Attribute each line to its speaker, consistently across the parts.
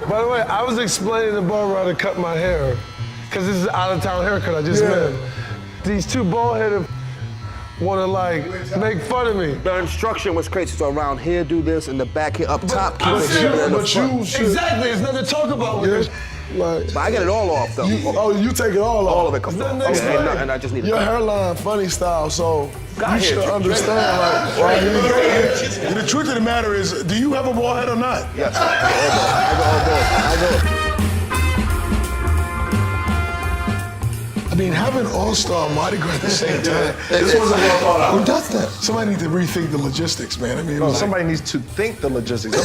Speaker 1: By the way, I was explaining to Barber how to cut my hair, because this is an out-of-town haircut I just made. These two bald-headed want to, like, make fun of me.
Speaker 2: The instruction was crazy. So around here, do this, and the back here, up top, keep it
Speaker 1: Exactly, there's nothing to talk about with this.
Speaker 3: Like,
Speaker 2: but I get it all off, though.
Speaker 3: You take it all off?
Speaker 2: All of it comes off. Okay, and I just need
Speaker 3: your hairline funny style, so you should understand. Like, the truth of the matter is, do you have a bald head or not?
Speaker 2: Yes. I go.
Speaker 3: I mean, having All-Star Mardi Gras at the same time. This wasn't well thought out. Who does that? Somebody needs to rethink the logistics, man. I mean,
Speaker 1: somebody needs to think the logistics.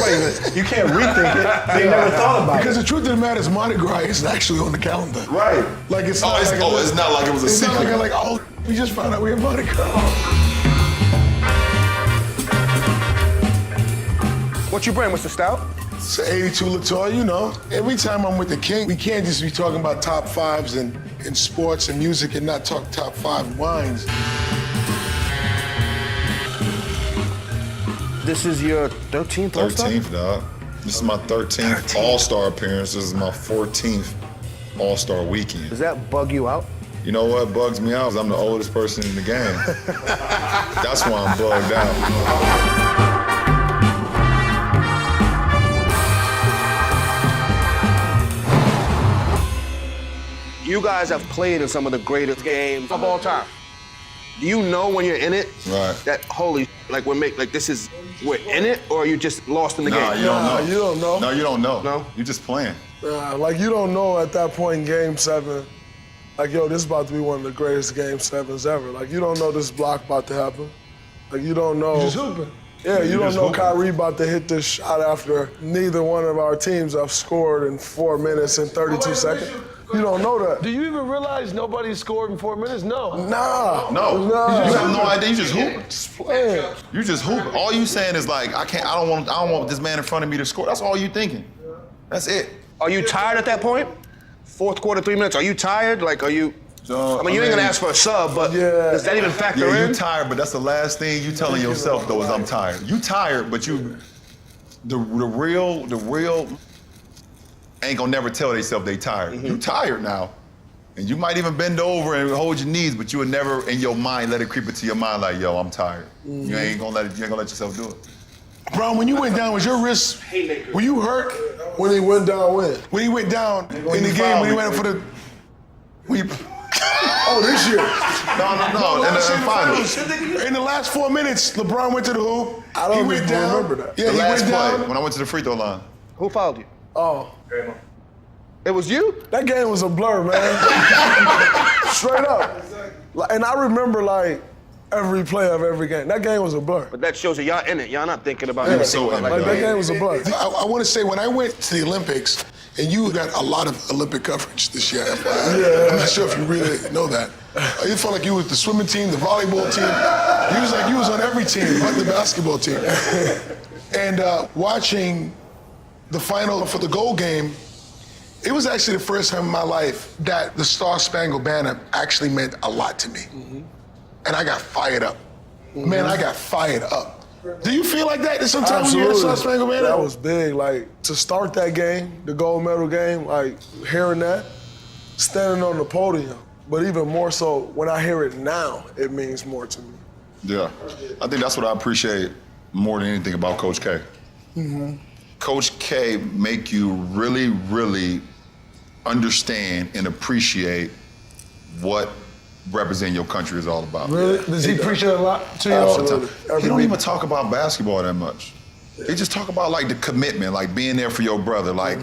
Speaker 1: You can't rethink it. They never thought about it.
Speaker 3: Because the truth of the matter is, Mardi Gras is actually on the calendar.
Speaker 4: Right.
Speaker 3: Like it's
Speaker 4: not. It's not like it was a secret.
Speaker 3: It's not like we just found out we had Mardi Gras.
Speaker 2: What you bring, Mr. Stout?
Speaker 3: It's an 82 Latour, you know. Every time I'm with the King, we can't just be talking about top fives in sports and music and not talk top 5 wines.
Speaker 2: This is your 13th All-Star?
Speaker 4: 13th, dog. This is my 13th All-Star appearance. This is my 14th All-Star weekend.
Speaker 2: Does that bug you out?
Speaker 4: You know what bugs me out is I'm the oldest person in the game. That's why I'm bugged out.
Speaker 2: You guys have played in some of the greatest games of all time. Do you know when you're in it?
Speaker 4: Right.
Speaker 2: That holy, like we're in it, or are you just lost in the game?
Speaker 4: You don't know.
Speaker 3: You don't know.
Speaker 4: No, you don't know.
Speaker 2: No?
Speaker 4: You're just playing.
Speaker 3: Like you don't know at that point in Game 7, like, yo, this is about to be one of the greatest Game 7s ever. Like, you don't know this block about to happen. Like, you don't know.
Speaker 1: You just hooping.
Speaker 3: Yeah, you don't know Kyrie about to hit this shot after neither one of our teams have scored in 4 minutes and 32 seconds. You don't know that.
Speaker 1: Do you even realize nobody scored in 4 minutes? No.
Speaker 3: Nah.
Speaker 4: No. You have no idea. You just hoop.
Speaker 3: Just playing.
Speaker 4: You just hoop. All you saying is like, I don't want this man in front of me to score. That's all you thinking. That's it.
Speaker 2: Are you tired at that point? Fourth quarter, 3 minutes. Are you tired? Like, are you? I mean, you ain't gonna ask for a sub, but does that even factor in?
Speaker 4: You tired, but that's the last thing you telling yourself though is I'm tired. You tired, but the real ain't gonna never tell themselves they tired. You tired now. And you might even bend over and hold your knees, but you would never in your mind let it creep into your mind like, yo, I'm tired. You ain't gonna let yourself do it.
Speaker 3: Bro, when you went down, was your wrist, were you hurt? When he went down when? When he went down in the game, when he went for the, this year.
Speaker 4: No, in the finals.
Speaker 3: In the last 4 minutes, LeBron went to the hoop. I don't even remember that. Yeah,
Speaker 4: The
Speaker 3: he
Speaker 4: last
Speaker 3: went down.
Speaker 4: play, when I went to the free throw line.
Speaker 2: Who fouled you?
Speaker 3: Oh.
Speaker 2: It was you?
Speaker 3: That game was a blur, man. Straight up. And I remember, like, every play of every game. That game was a blur.
Speaker 2: But that shows that y'all in it. Y'all not thinking about
Speaker 3: Yeah,
Speaker 2: anything.
Speaker 3: Like that game was a blur. I want to say, when I went to the Olympics, and you got a lot of Olympic coverage this year, FYI. I'm not sure if you really know that. You felt like you was the swimming team, the volleyball team. You was like you was on every team but the basketball team. And watching the final for the gold game, it was actually the first time in my life that the Star Spangled Banner actually meant a lot to me. And I got fired up. Man, I got fired up. Do you feel like that sometimes when you hear the Star Spangled Banner? That was big. Like, to start that game, the gold medal game, like, hearing that, standing on the podium. But even more so, when I hear it now, it means more to me.
Speaker 4: Yeah. I think that's what I appreciate more than anything about Coach K. Coach K make you really, really understand and appreciate what representing your country is all about.
Speaker 1: Really? Does he preach it a lot to you all the time?
Speaker 4: He don't even talk about basketball that much. They just talk about like the commitment, like being there for your brother, like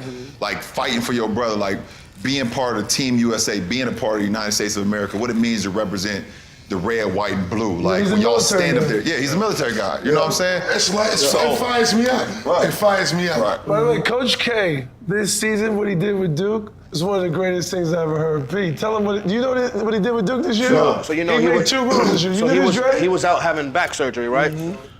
Speaker 4: fighting for your brother, like being part of Team USA, being a part of the United States of America, what it means to represent the red, white, and blue. Like when y'all stand up there. Yeah, he's a military guy. You know what I'm saying?
Speaker 3: It fires me up. Right. It fires me up.
Speaker 4: Right.
Speaker 1: By the way, Coach K, this season, what he did with Duke is one of the greatest things I ever heard. Pete, tell him do you know what he did with Duke this year?
Speaker 2: No. So you know
Speaker 1: he made 2 goals this year.
Speaker 2: So he was out having back surgery, right?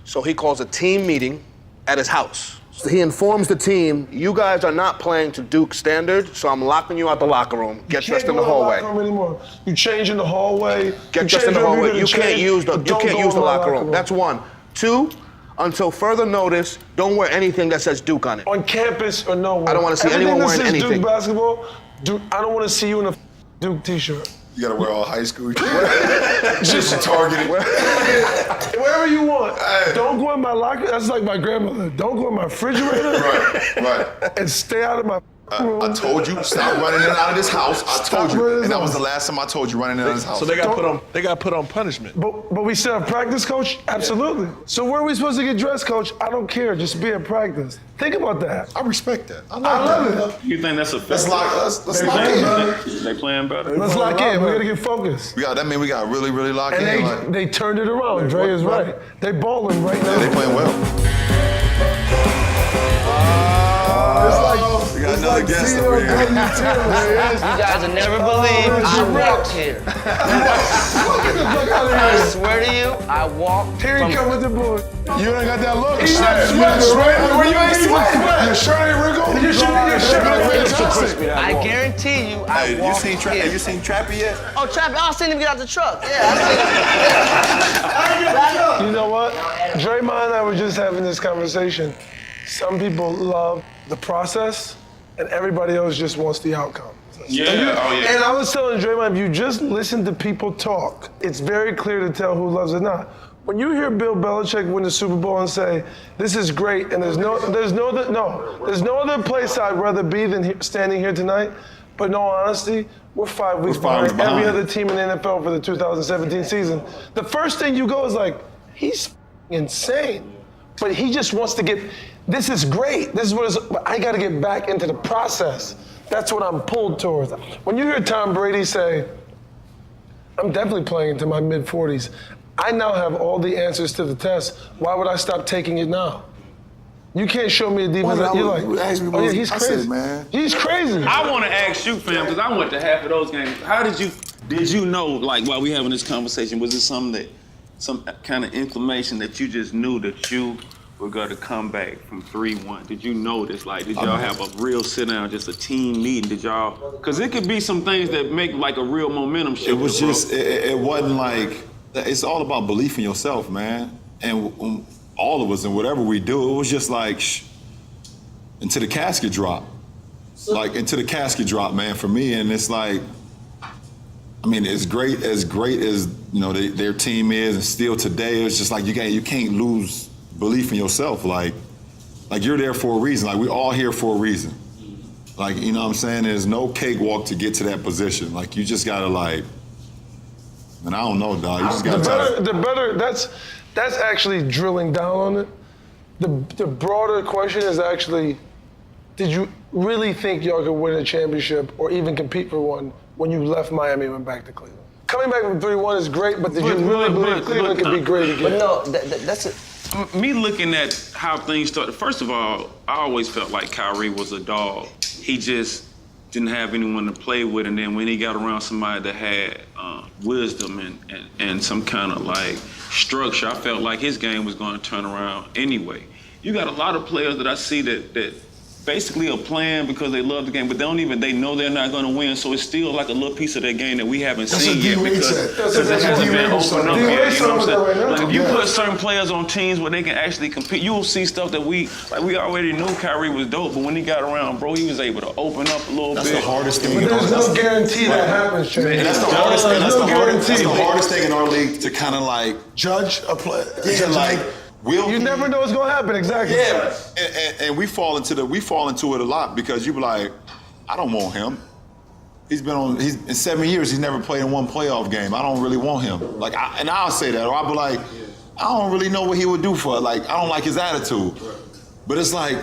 Speaker 2: So he calls a team meeting at his house. So he informs the team, you guys are not playing to Duke standard, so I'm locking you out the locker room. Get dressed in the hallway.
Speaker 1: You can't go in the locker room anymore. You change in the hallway.
Speaker 2: Get dressed in the hallway. You can't use the locker room. That's one. 2, until further notice, don't wear anything that says Duke on it.
Speaker 1: On campus or nowhere.
Speaker 2: I don't want to see anyone wearing
Speaker 1: anything that says
Speaker 2: anything.
Speaker 1: Duke basketball, I don't want to see you in a Duke t-shirt.
Speaker 4: You gotta wear all high school. Just targeted.
Speaker 1: Wherever you want. Don't go in my locker. That's like my grandmother. Don't go in my refrigerator.
Speaker 4: Right.
Speaker 1: And stay out of my room.
Speaker 4: I told you, stop running in and out of this house. I told you, and that was the last time I told you running in and out of this house.
Speaker 5: So they got put on punishment.
Speaker 1: But we still have practice, coach? Absolutely. So where are we supposed to get dressed, coach? I don't care. Just be at practice. Think about that.
Speaker 4: I respect that. I
Speaker 1: love it.
Speaker 6: You think that's a
Speaker 4: Let's lock in.
Speaker 6: They playing better.
Speaker 1: Let's lock in. We got to get focused.
Speaker 4: That means we got to really, really lock in.
Speaker 1: And they turned it around. Dre is right. They balling right now.
Speaker 4: Yeah, they playing well. We got another guest over here.
Speaker 7: You guys will never believe I walked here. I swear to you, I walked
Speaker 1: Here he come with the boy.
Speaker 3: You ain't got that look.
Speaker 1: He's not
Speaker 3: sweating.
Speaker 1: Where you ain't sweating?
Speaker 3: Your shirt ain't wrinkled.
Speaker 1: Your shirt ain't
Speaker 3: fantastic.
Speaker 7: I guarantee you, I walked here.
Speaker 5: Have you seen Trappy yet?
Speaker 7: Oh, Trappy, I'll seen him get out the truck. Yeah, I seen him.
Speaker 1: You know what? Draymond and I were just having this conversation. Some people love the process, and everybody else just wants the outcome. And I was telling Draymond, if you just listen to people talk, it's very clear to tell who loves it not. When you hear Bill Belichick win the Super Bowl and say, "This is great," and there's no other place I'd rather be than standing here tonight. But in all honesty, we're 5 weeks behind every other team in the NFL for the 2017 season. The first thing you go is like, he's insane, but he just wants to get. This is great. This is what it's. But I got to get back into the process. That's what I'm pulled towards. When you hear Tom Brady say, "I'm definitely playing into my mid-40s," I now have all the answers to the test. Why would I stop taking it now? You can't show me a defense that you're like, oh yeah, he's crazy.
Speaker 4: Man.
Speaker 1: He's crazy.
Speaker 6: I want to ask you, fam, because I went to half of those games. How did you know, like, while we having this conversation, was it some kind of inclination that you just knew that you were going to come back from 3-1? Did you know this? Like, did y'all have a real sit down, just a team meeting? Did y'all? Because it could be some things that make like a real momentum shift.
Speaker 4: It was just, it wasn't like, it's all about belief in yourself, man. And all of us, and whatever we do, it was just like, until the casket drop. Like, until the casket drop, man, for me. And it's like, I mean, as great as you know their team is, and still today, it's just like you can't lose belief in yourself. Like you're there for a reason. Like, we're all here for a reason. Like, you know what I'm saying? There's no cakewalk to get to that position. Like, you just gotta like, and I don't know, dog. You just gotta
Speaker 1: the better. That's actually drilling down on it. The broader question is actually, did you really think y'all could win a championship or even compete for one when you left Miami and went back to Cleveland? Coming back from 3-1 is great, but did you really believe Cleveland could be great again?
Speaker 7: But no, that's it.
Speaker 6: Me looking at how things started, first of all, I always felt like Kyrie was a dog. He just didn't have anyone to play with, and then when he got around somebody that had wisdom and some kind of like structure, I felt like his game was going to turn around anyway. You got a lot of players that I see that basically are playing because they love the game, but they know they're not going to win, so it's still like a little piece of their game that we haven't seen yet because it hasn't been opened up yet. You know what I'm saying? Like, if you put certain players on teams where they can actually compete, you will see stuff that we already knew Kyrie was dope, but when he got around, bro, he was able to open up a little bit.
Speaker 4: That's the hardest thing.
Speaker 1: But there's no guarantee that happens, Chainz.
Speaker 4: That's the hardest thing in our league to kind of like
Speaker 3: Judge a play.
Speaker 1: You never know what's gonna happen, exactly.
Speaker 4: Yeah, and we fall into it a lot because you be like, I don't want him. He's in 7 years, he's never played in one playoff game. I don't really want him. Like, I'll say that, or I'll be like, I don't really know what he would do for it. Like, I don't like his attitude. But it's like,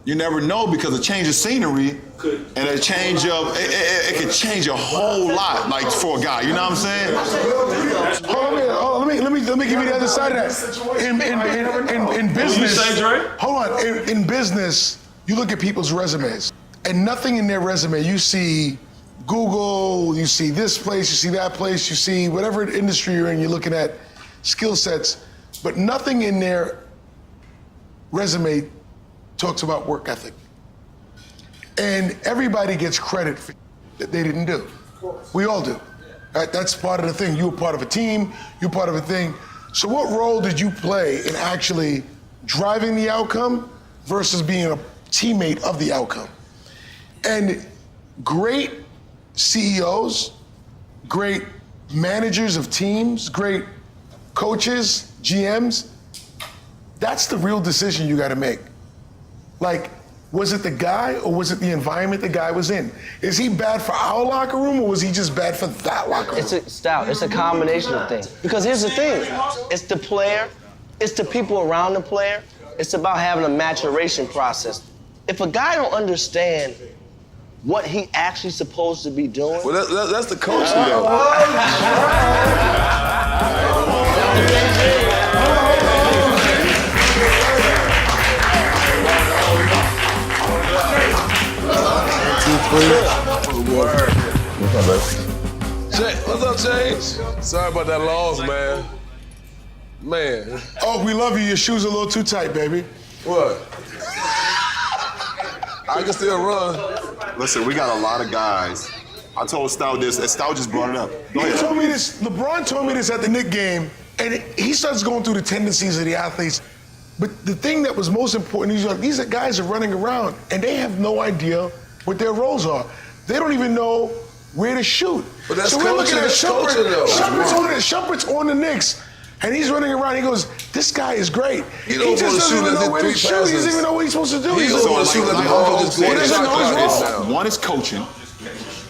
Speaker 4: you never know because a change of scenery and a change of, it can change a whole lot, like, for a guy, you know what I'm saying?
Speaker 3: Let me give you the other side of that. In business,
Speaker 6: you say, Dre?
Speaker 3: Hold on. In business, you look at people's resumes, and nothing in their resume, you see Google, you see this place, you see that place, you see whatever industry you're in, you're looking at skill sets, but nothing in their resume talks about work ethic. And everybody gets credit for that they didn't do. We all do. Right? That's part of the thing. You were part of a team, you're part of a thing. So what role did you play in actually driving the outcome versus being a teammate of the outcome. And great CEOs, great managers of teams, great coaches, GMs, that's the real decision you gotta make. Like, was it the guy or was it the environment the guy was in? Is he bad for our locker room or was he just bad for that locker room?
Speaker 7: It's a combination of things. Because here's the thing, it's the player, it's the people around the player, it's about having a maturation process. If a guy don't understand what he actually supposed to be doing.
Speaker 5: Well, that's the coaching though. What's up, Chainz? Sorry about that loss, man. Man.
Speaker 3: Oh, we love you. Your shoes are a little too tight, baby.
Speaker 5: What? I can still run.
Speaker 4: Listen, we got a lot of guys. I told Stout this, and Stout just brought it up. Go
Speaker 3: He
Speaker 4: ahead.
Speaker 3: told me this, LeBron told me this at the Knicks game, and he starts going through the tendencies of the athletes. But the thing that was most important, he's like, these guys are running around, and they have no idea what their roles are. They don't even know where to shoot.
Speaker 5: But that's
Speaker 3: so we're looking at
Speaker 5: coaching, though.
Speaker 3: Shumpert's on the Knicks, and he's running around. He goes, this guy is great.
Speaker 5: He don't
Speaker 3: just
Speaker 5: wanna
Speaker 3: doesn't
Speaker 5: shoot
Speaker 3: even
Speaker 5: as
Speaker 3: know
Speaker 5: in
Speaker 3: where to
Speaker 5: 3
Speaker 3: shoot. He
Speaker 5: passes.
Speaker 3: doesn't even know what he's supposed to do.
Speaker 5: He
Speaker 3: He
Speaker 5: don't wanna shoot as the ball just
Speaker 3: He
Speaker 5: going
Speaker 3: doesn't know his role.
Speaker 4: One is coaching,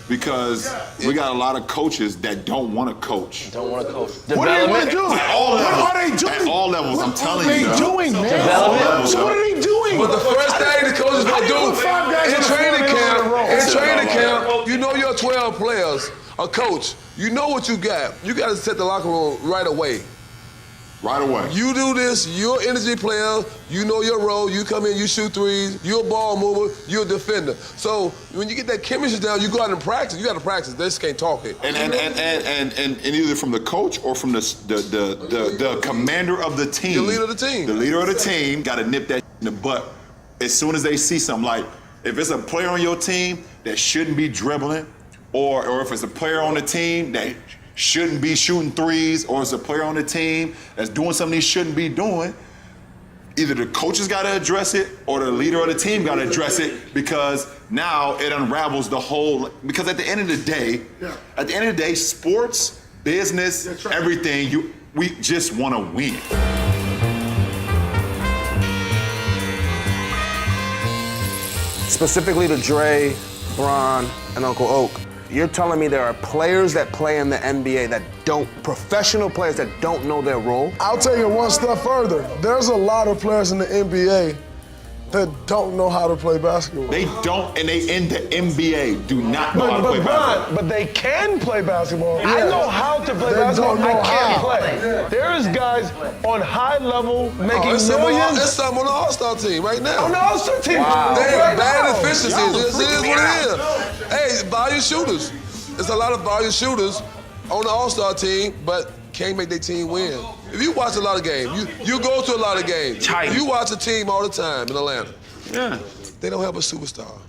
Speaker 4: because we got a lot of coaches that don't want to coach.
Speaker 7: Don't want to coach.
Speaker 3: What do they want to do?
Speaker 4: At all levels.
Speaker 3: What are they doing?
Speaker 4: At all levels, I'm telling you.
Speaker 3: What are they doing, man?
Speaker 7: Development.
Speaker 3: So what are they doing?
Speaker 5: But the first thing the coaches gonna do
Speaker 3: put 5 guys
Speaker 5: in
Speaker 3: on the floor
Speaker 5: training
Speaker 3: and they don't
Speaker 5: camp,
Speaker 3: roll?
Speaker 5: in training camp, you know your 12 players, a coach, you know what you got. You got to set the locker room right away.
Speaker 4: Right away.
Speaker 5: You do this, you're an energy player, you know your role, you come in, you shoot threes, you're a ball mover, you're a defender. So when you get that chemistry down, you go out and practice. You got to practice. They just can't talk it.
Speaker 4: And either from the coach or from the commander of the team.
Speaker 5: The leader of the team.
Speaker 4: The leader of the team got to nip that in the butt as soon as they see something. Like, if it's a player on your team that shouldn't be dribbling, or if it's a player on the team that shouldn't be shooting threes, or it's a player on the team that's doing something he shouldn't be doing, either the coaches got to address it or the leader of the team got to address it, because now it unravels the whole. Because at the end of the day, sports, business, everything, we just want to win.
Speaker 2: Specifically to Dre, Bron, and Uncle Oak, you're telling me there are players that play in the NBA that professional players that don't know their role?
Speaker 1: I'll take it one step further. There's a lot of players in the NBA that don't know how to play basketball.
Speaker 4: They don't, and they in the NBA do not know how to play basketball.
Speaker 1: But they can play basketball. I know how to play basketball. I can't play. There's guys on high level making
Speaker 5: It's
Speaker 1: millions.
Speaker 5: something on the All-Star team right now.
Speaker 1: On the All-Star team.
Speaker 5: They
Speaker 1: Right
Speaker 5: have bad
Speaker 1: now.
Speaker 5: efficiency. It is what it is. Hey, volume shooters. There's a lot of volume shooters on the All-Star team, but can't make their team win. If you watch a lot of games, you go to a lot of games. You watch a team all the time in Atlanta.
Speaker 6: Yeah.
Speaker 5: They don't have a superstar.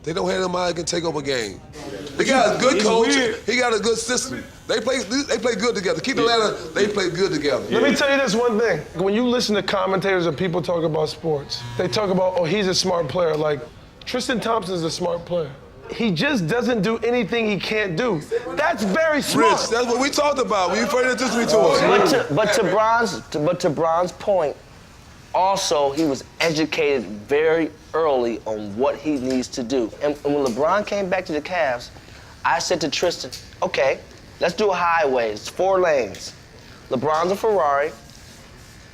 Speaker 5: They don't have anybody that can take over a game. They got a good coach. He got a good system. They play good together. Keep Atlanta, they play good together.
Speaker 1: Let me tell you this one thing. When you listen to commentators and people talk about sports, they talk about, oh, he's a smart player. Like, Tristan Thompson's a smart player. He just doesn't do anything he can't do. That's very smart.
Speaker 5: Rich, that's what we talked about when you first introduced me to us.
Speaker 7: But to Bron's point, also he was educated very early on what he needs to do. And when LeBron came back to the Cavs, I said to Tristan, okay, let's do a highway. It's 4 lanes. LeBron's a Ferrari,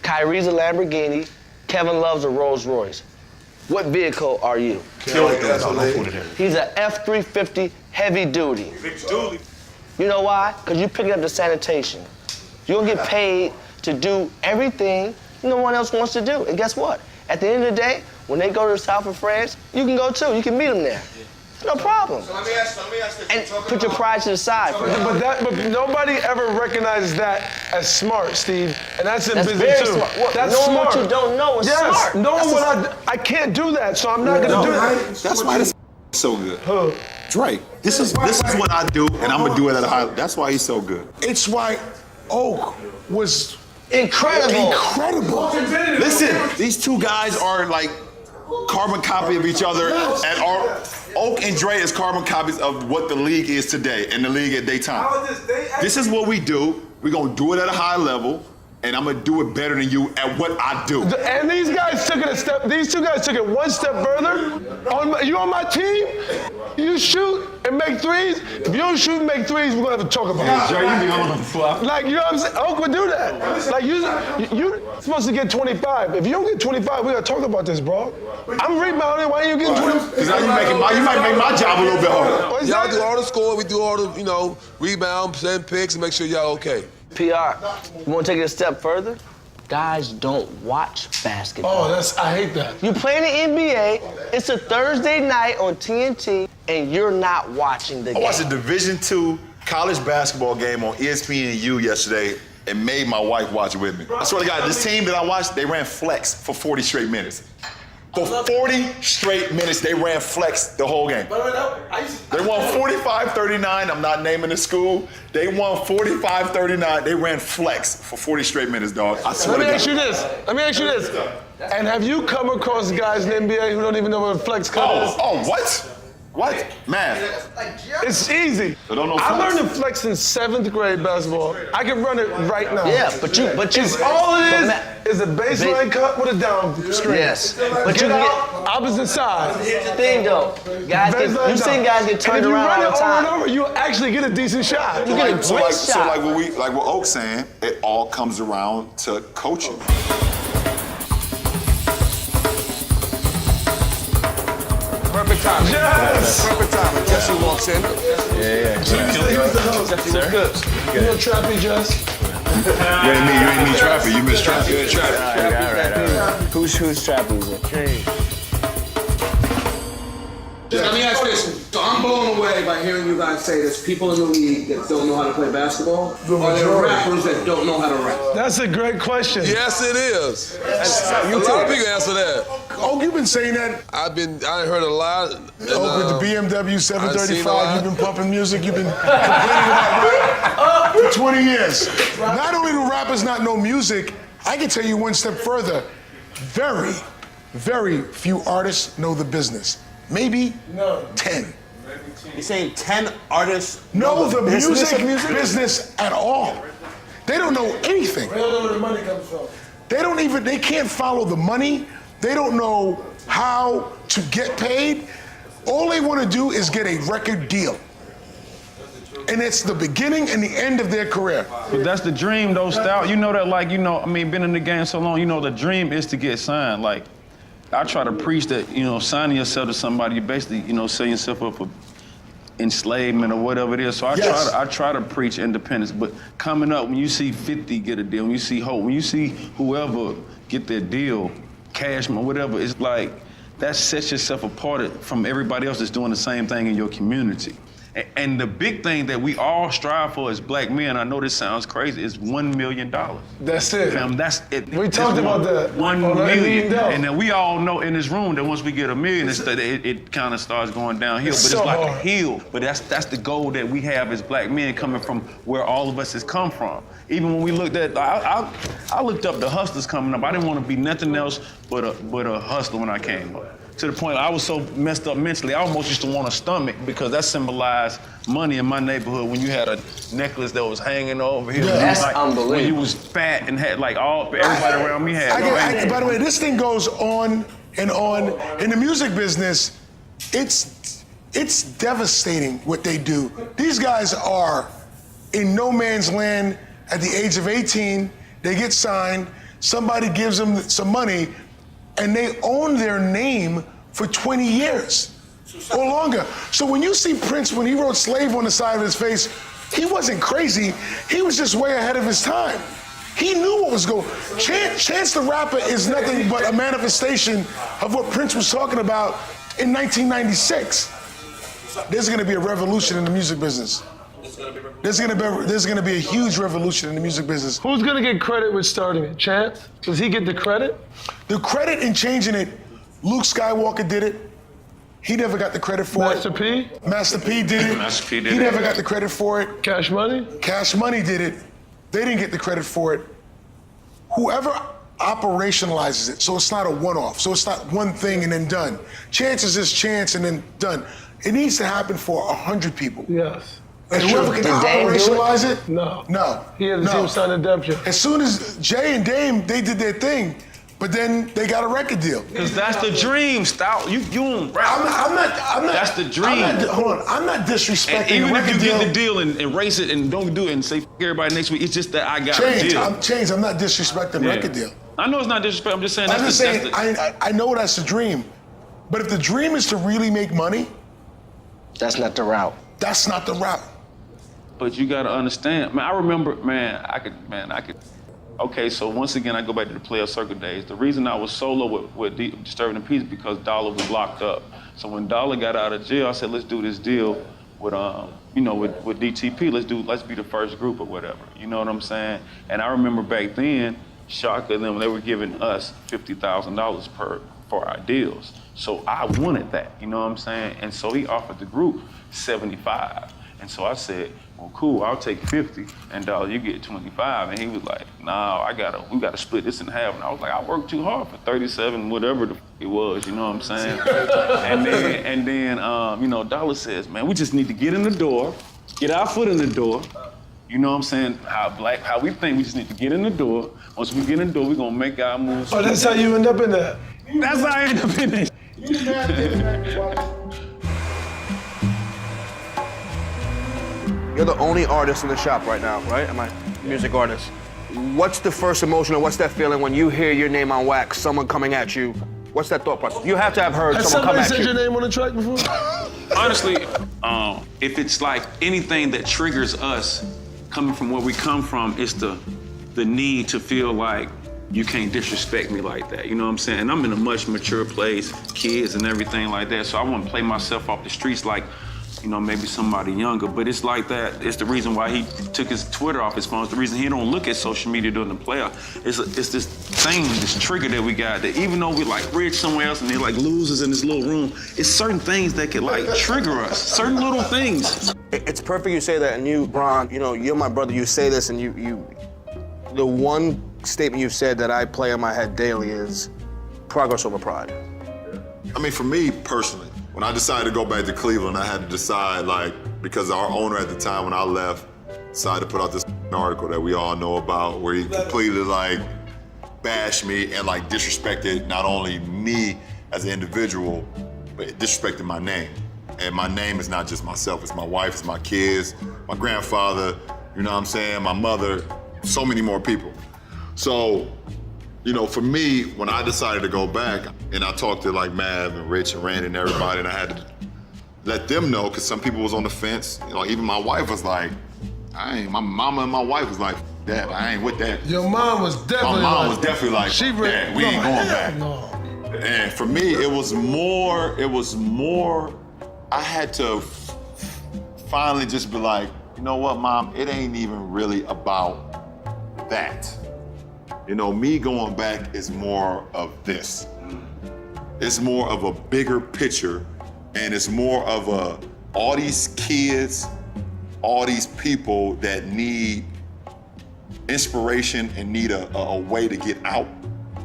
Speaker 7: Kyrie's a Lamborghini, Kevin Love's a Rolls Royce. What vehicle are you? He's an F-350 heavy duty. You know why? Because you're picking up the sanitation. You'll get paid to do everything no one else wants to do. And guess what? At the end of the day, when they go to the south of France, you can go too. You can meet them there. No problem.
Speaker 2: So let me ask this.
Speaker 7: And put your pride to the side.
Speaker 1: But nobody ever recognizes that as smart, Steve. And that's in business
Speaker 7: very
Speaker 1: too.
Speaker 7: smart.
Speaker 1: That's
Speaker 7: knowing
Speaker 1: smart.
Speaker 7: what you don't know is smart.
Speaker 1: Knowing what I can't do that, so I'm not gonna do that.
Speaker 4: That's why this so good. Drake, this is what I do, and I'm gonna do it at a high. That's why he's so good.
Speaker 3: It's why Oak was
Speaker 7: Incredible.
Speaker 4: Listen, these two guys are like carbon copy of each other, and Oak and Dre is carbon copies of what the league is today and the league at daytime. This is what we do. We're gonna do it at a high level, and I'm gonna do it better than you at what I do.
Speaker 1: And these guys took it a step. These two guys took it one step further. You on my team? You shoot and make threes. If you don't shoot and make threes, we're gonna have to talk about it.
Speaker 6: Jay, you be on the flop.
Speaker 1: Like, you know what I'm saying? Oak would do that. Like, you're supposed to get 25. If you don't get 25, we gotta talk about this, bro. I'm rebounding. Why ain't you getting 25?
Speaker 4: Because now you might make my job a little bit harder.
Speaker 5: Y'all do all the score, we do all the, rebound, send picks, and make sure y'all okay.
Speaker 7: PR, you want to take it a step further? Guys don't watch basketball.
Speaker 1: I hate that.
Speaker 7: You play in the NBA, it's a Thursday night on TNT, and you're not watching the game.
Speaker 4: I watched a Division II college basketball game on ESPNU yesterday and made my wife watch it with me. I swear to God, this team that I watched, they ran flex for 40 straight minutes. For 40 straight minutes, they ran flex the whole game. They won 45-39. I'm not naming the school. They won 45-39. They ran flex for 40 straight minutes, dog. I swear to God.
Speaker 1: Let me ask you this. And have you come across guys in the NBA who don't even know what a flex cut is?
Speaker 4: Oh, what? What? Man.
Speaker 1: It's easy.
Speaker 4: I don't know
Speaker 1: I
Speaker 4: flex.
Speaker 1: learned to flex in 7th grade basketball. I can run it right now.
Speaker 7: Yeah, but you.
Speaker 1: It's all it is a baseline cut with a down screen.
Speaker 7: Yes, but
Speaker 1: Get out, opposite side.
Speaker 7: Here's the thing, though. You've seen guys get turned around all the
Speaker 1: And
Speaker 7: time.
Speaker 1: if you run it over and over, you actually get a decent shot.
Speaker 7: You get a
Speaker 4: So
Speaker 7: great
Speaker 4: like
Speaker 7: shot.
Speaker 4: what Oak's saying, it all comes around to coaching.
Speaker 5: Perfect time.
Speaker 1: Yes!
Speaker 5: Perfect time. And Jesse walks in.
Speaker 1: He was the host.
Speaker 5: Jesse was good.
Speaker 1: You know Trappy, Jess?
Speaker 4: You ain't me Trappy. You missed Trappy.
Speaker 7: All right. Who's Trappy?
Speaker 8: Let me ask this. So I'm blown away by hearing you guys say there's people in the league that don't know how to play basketball. Are there rappers that don't know how to rap?
Speaker 1: That's a great question.
Speaker 5: Yes, it is. A lot of people answer that.
Speaker 3: Oh, you've been saying that.
Speaker 5: I heard a lot. And,
Speaker 3: With the BMW
Speaker 5: I've seen a
Speaker 3: 735,
Speaker 5: lot.
Speaker 3: you've been pumping music, you've been complaining about rap for 20 years. Not only do rappers not know music, I can tell you one step further. Very, very few artists know the business. Maybe 10.
Speaker 9: You're saying 10 artists
Speaker 3: Know the music
Speaker 9: of
Speaker 3: business at all. They don't know anything.
Speaker 1: They don't know where the money comes from.
Speaker 3: They can't follow the money. They don't know how to get paid. All they want to do is get a record deal. And it's the beginning and the end of their career.
Speaker 6: But that's the dream, though, Stout. You know that, been in the game so long, the dream is to get signed. Like, I try to preach that, signing yourself to somebody, you basically, setting yourself up for enslavement or whatever it is. So I try to preach independence. But coming up, when you see 50 get a deal, when you see Hope, when you see whoever get their deal, Cashman, whatever, it's like that sets yourself apart from everybody else that's doing the same thing in your community. And the big thing that we all strive for as black men, I know this sounds crazy, is $1 million.
Speaker 1: That's it.
Speaker 6: That's it.
Speaker 1: We talked about that.
Speaker 6: $1 million. And then we all know in this room that once we get $1 million, it kind of starts going downhill. But it's like a hill. But that's the goal that we have as black men coming from where all of us has come from. Even when we looked at, I looked up the hustlers coming up. I didn't want to be nothing else but a hustler when I came up. To the point I was so messed up mentally, I almost used to want a stomach because that symbolized money in my neighborhood when you had a necklace that was hanging over here.
Speaker 7: Yeah, that's unbelievable.
Speaker 6: When you was fat and had everybody around me had.
Speaker 3: By the way, this thing goes on and on. In the music business, it's devastating what they do. These guys are in no man's land at the age of 18. They get signed, somebody gives them some money, and they own their name for 20 years or longer. So when you see Prince, when he wrote Slave on the side of his face, he wasn't crazy. He was just way ahead of his time. He knew what was going on. Chance the Rapper is nothing but a manifestation of what Prince was talking about in 1996. There's gonna be a revolution in the music business. There's gonna be a huge revolution in the music business.
Speaker 1: Who's gonna get credit with starting it? Chance? Does he get the credit?
Speaker 3: The credit in changing it, Luke Skywalker did it. He never got the credit for
Speaker 1: Master
Speaker 3: it.
Speaker 1: P?
Speaker 3: Master P did it.
Speaker 6: Master P did
Speaker 3: he
Speaker 6: it.
Speaker 3: never got the credit for it.
Speaker 1: Cash Money?
Speaker 3: Cash Money did it. They didn't get the credit for it. whoever operationalizes it, so it's not a one-off, so it's not one thing and then done. Chance is just chance and then done. It needs to happen for 100 people.
Speaker 1: Yes.
Speaker 3: And whoever can operationalize it?
Speaker 1: No.
Speaker 3: No.
Speaker 1: He had the team sign a redemption.
Speaker 3: As soon as Jay and Dame, they did their thing, but then they got a record deal.
Speaker 6: Because that's the dream, Stout. You don't rap.
Speaker 3: I'm not.
Speaker 6: That's the dream.
Speaker 3: I'm not disrespecting
Speaker 6: And even
Speaker 3: the
Speaker 6: if you
Speaker 3: record
Speaker 6: get
Speaker 3: deal.
Speaker 6: the deal and race it and don't do it and say F everybody next week, it's just that I got a deal.
Speaker 3: Chainz, I'm not disrespecting record deal.
Speaker 6: I know it's not disrespect. I'm just saying
Speaker 3: I know that's the dream. But if the dream is to really make money,
Speaker 7: that's not the route.
Speaker 3: That's not the route.
Speaker 6: But you gotta understand, man, I remember, I could. Okay, so once again, I go back to the player circle days. The reason I was solo with Disturbing the Peace because Dollar was locked up. So when Dollar got out of jail, I said, let's do this deal with, with DTP. Let's be the first group or whatever. You know what I'm saying? And I remember back then, Shaka and them, they were giving us $50,000 for our deals. So I wanted that, you know what I'm saying? And so he offered the group 75. And so I said, well, cool, I'll take 50, and Dollar, you get 25. And he was like, nah, we gotta split this in half. And I was like, I worked too hard for 37, whatever it was, you know what I'm saying? and then, Dollar says, man, we just need to get in the door, get our foot in the door. You know what I'm saying? How we think, we just need to get in the door. Once we get in the door, we're gonna make our moves.
Speaker 1: Oh, that's how you end up in that?
Speaker 6: That's how I end up in it.
Speaker 2: You're the only artist in the shop right now, right? Am I music artist? What's the first emotion or what's that feeling when you hear your name on wax, someone coming at you? What's that thought process? You have to have heard someone come at you.
Speaker 1: Has somebody said your name on the track before?
Speaker 6: Honestly, if it's like anything that triggers us coming from where we come from, it's the need to feel like you can't disrespect me like that. You know what I'm saying? And I'm in a much mature place, kids and everything like that. So I want to play myself off the streets like, maybe somebody younger, but it's like that. It's the reason why he took his Twitter off his phone. It's the reason he don't look at social media during the playoff. It's this thing, this trigger that we got that even though we're like rich somewhere else and they're like losers in this little room, it's certain things that can like trigger us, certain little things.
Speaker 2: It's perfect you say that, and you, Bron, you're my brother, you say this, and the one statement you've said that I play in my head daily is progress over pride.
Speaker 4: I mean, for me personally, when I decided to go back to Cleveland, I had to decide, because our owner at the time when I left decided to put out this article that we all know about where he completely, bashed me and, disrespected not only me as an individual, but disrespected my name. And my name is not just myself, it's my wife, it's my kids, my grandfather, you know what I'm saying, my mother, so many more people. So, for me, when I decided to go back, and I talked to Mav and Rich and Randy and everybody, and I had to let them know, because some people was on the fence. Even my wife was like, my mama and my wife was like, Dad, I ain't with that.
Speaker 1: Your mom was definitely
Speaker 4: My mom was definitely like,
Speaker 1: Dad,
Speaker 4: we ain't going back.
Speaker 1: No.
Speaker 4: And for me, it was more, I had to finally just be like, you know what, Mom, it ain't even really about that. Me going back is more of this. It's more of a bigger picture, and it's more of all these kids, all these people that need inspiration and need a way to get out,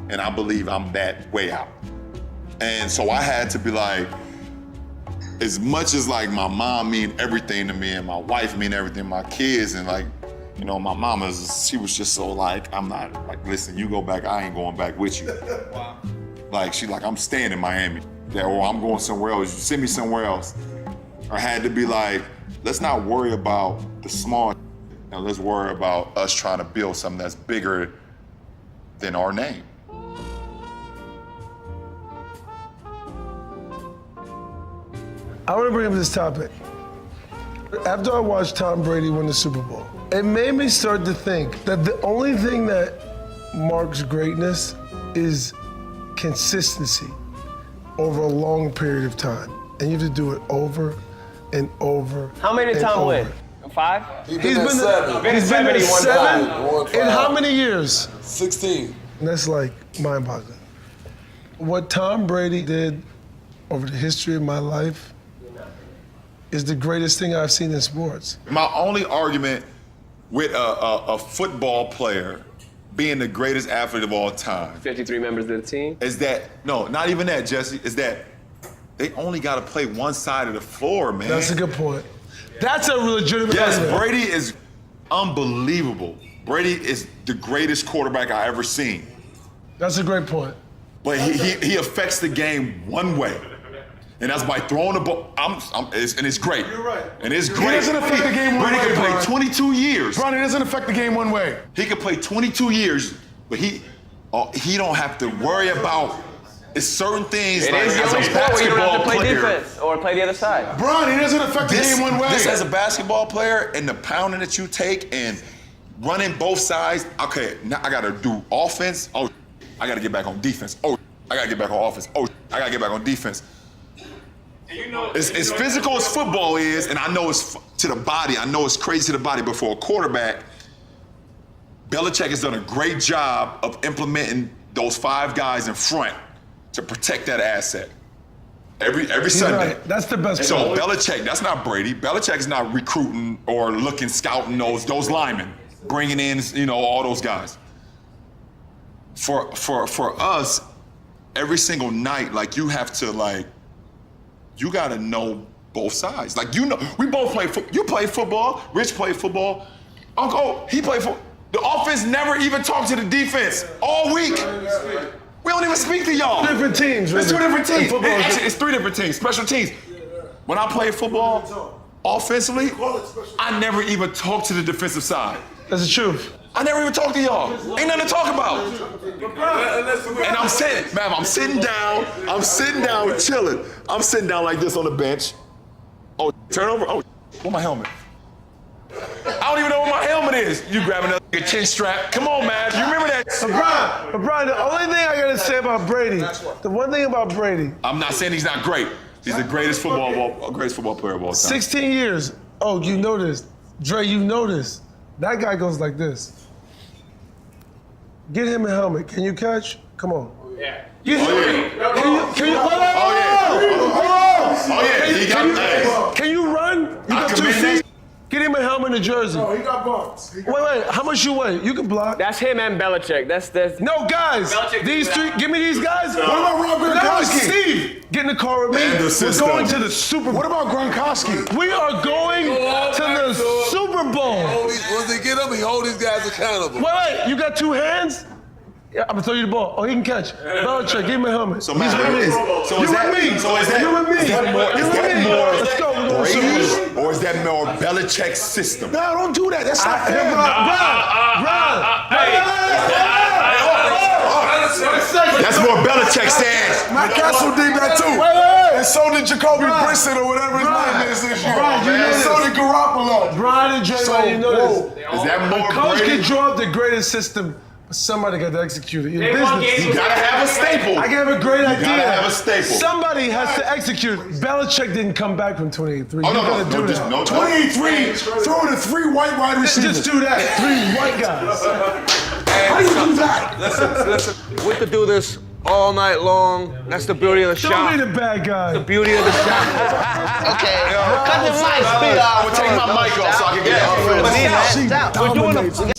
Speaker 4: and I believe I'm that way out. And so I had to be like, as much as my mom mean everything to me, and my wife mean everything, my kids, and my mama, she was just so I'm not, listen, you go back, I ain't going back with you. Wow. She I'm staying in Miami, or I'm going somewhere else, you send me somewhere else. I had to be let's not worry about the small, let's worry about us trying to build something that's bigger than our name.
Speaker 1: I want to bring up this topic. After I watched Tom Brady win the Super Bowl, it made me start to think that the only thing that marks greatness is consistency over a long period of time. And you have to do it over and over.
Speaker 7: How many did Tom win? 5?
Speaker 1: He's been there 7. In how many years?
Speaker 5: 16.
Speaker 1: And that's mind-boggling. What Tom Brady did over the history of my life is the greatest thing I've seen in sports.
Speaker 4: My only argument with a football player being the greatest athlete of all time
Speaker 10: 53 members of the team?
Speaker 4: is that, no, not even that, Jesse, is that they only got to play one side of the floor, man.
Speaker 1: That's a good point. That's a legitimate
Speaker 4: Yes,
Speaker 1: argument.
Speaker 4: Brady is unbelievable. Brady is the greatest quarterback I ever seen.
Speaker 1: That's a great point.
Speaker 4: But he affects the game one way. And that's by throwing the ball. And it's great.
Speaker 1: You're right.
Speaker 4: And it's great.
Speaker 3: He doesn't affect the game one
Speaker 4: Brady
Speaker 3: way,
Speaker 4: can play
Speaker 3: Brian.
Speaker 4: 22 years.
Speaker 3: Bron, it doesn't affect the game one way.
Speaker 4: He could play 22 years, but he don't have to worry about. It's certain things
Speaker 10: It
Speaker 4: like
Speaker 10: is the
Speaker 4: as a
Speaker 10: only sport where you don't have to
Speaker 4: basketball
Speaker 10: play
Speaker 4: player.
Speaker 10: defense or play the other side.
Speaker 3: Bron, it doesn't affect the game one way.
Speaker 4: This as a basketball player and the pounding that you take and running both sides. Okay, now I gotta do offense. Oh, I gotta get back on defense. Oh, I gotta get back on offense. Oh, I gotta get back on defense. As physical as football is, and I know it's to the body, I know it's crazy to the body, but for a quarterback, Belichick has done a great job of implementing those 5 guys in front to protect that asset. Every Sunday.
Speaker 1: Right. That's the best
Speaker 4: So
Speaker 1: part.
Speaker 4: Belichick, that's not Brady. Belichick's not recruiting or looking, scouting those linemen, bringing in, all those guys. For us, every single night, you have to, you gotta know both sides. We both play football. You play football, Rich played football. Uncle, he played football. The offense never even talked to the defense all week. We don't even speak to y'all.
Speaker 1: Different teams,
Speaker 4: It's 2 different teams.
Speaker 1: Football is-
Speaker 4: Actually, it's 3 different teams, special teams. When I played football, offensively, I never even talked to the defensive side.
Speaker 1: That's the truth.
Speaker 4: I never even talked to y'all. Ain't nothing to talk about. And I'm sitting down, chilling. I'm sitting down like this on the bench. Oh, turnover. Oh, where's my helmet? I don't even know where my helmet is. You grab another chin strap. Come on, man. You remember that?
Speaker 1: But Brian, the only thing I gotta say about Brady, the one thing about Brady,
Speaker 4: I'm not saying he's not great. He's the greatest football player of all time.
Speaker 1: 16 years. Oh, you know this. Dre, you know this. That guy goes like this. Get him a helmet. Can you catch? Come on.
Speaker 10: Yeah.
Speaker 1: Get him. Can you? Can you run? You got 2 feet. Get him a helmet and a jersey.
Speaker 3: Oh, he got bumps.
Speaker 1: Wait. How much you weigh? You can block.
Speaker 10: That's him and Belichick. That's
Speaker 1: No, guys.
Speaker 10: Belichick
Speaker 1: These 3. Give me these guys.
Speaker 3: What about Rob
Speaker 1: No,
Speaker 3: Gronkowski?
Speaker 1: Steve. Get in the car with me.
Speaker 4: And the
Speaker 1: We're
Speaker 4: system.
Speaker 1: going to the Super Bowl.
Speaker 3: What about Gronkowski?
Speaker 1: We are going to the Super Bowl.
Speaker 5: Once they get up, he hold these guys accountable.
Speaker 1: Wait. You got 2 hands? Yeah, I'm gonna throw you the ball. Oh, he can catch. Belichick, give him a helmet.
Speaker 4: So,
Speaker 1: He's
Speaker 4: Matt,
Speaker 1: with me.
Speaker 4: is
Speaker 1: You
Speaker 4: that
Speaker 1: with me?
Speaker 4: So is that
Speaker 1: You with me?
Speaker 4: Is that more?
Speaker 1: You
Speaker 4: Is
Speaker 1: with
Speaker 4: that
Speaker 1: me?
Speaker 4: more
Speaker 1: Let's go. We're going to the Super Bowl.
Speaker 4: Brady, or is that more Belichick's system?
Speaker 3: No, don't do that. That's not fair.
Speaker 4: That's more Belichick's stance.
Speaker 3: Matt Castle did that too.
Speaker 1: Wait.
Speaker 3: And so did Jacoby Brissett or whatever his name is this year.
Speaker 1: Brian, you know
Speaker 3: And so
Speaker 1: this.
Speaker 3: did Garoppolo.
Speaker 1: Brian and Draymond, you know this.
Speaker 4: Is that more
Speaker 1: A coach
Speaker 4: Brady?
Speaker 1: can draw up the greatest system, but somebody got to execute it. You're
Speaker 10: won
Speaker 1: business.
Speaker 10: games
Speaker 4: You gotta have a staple.
Speaker 1: I can have a great idea.
Speaker 4: gotta have a staple.
Speaker 1: Somebody has to execute. Belichick didn't come back from 28-3.
Speaker 4: Oh,
Speaker 1: You gotta
Speaker 4: no,
Speaker 1: do
Speaker 4: just
Speaker 1: that.
Speaker 4: no.
Speaker 3: 28-3, throwing to 3 white wide receivers.
Speaker 1: Just do that. 3 white guys.
Speaker 3: How do you do that?
Speaker 2: Listen, we could do this all night long. That's the beauty of the
Speaker 1: Show
Speaker 2: shop.
Speaker 1: me the bad guy.
Speaker 2: The beauty of the shop.
Speaker 7: Okay. Cut the mic.
Speaker 4: I'm gonna take my mic off so I can get it.
Speaker 7: We're doing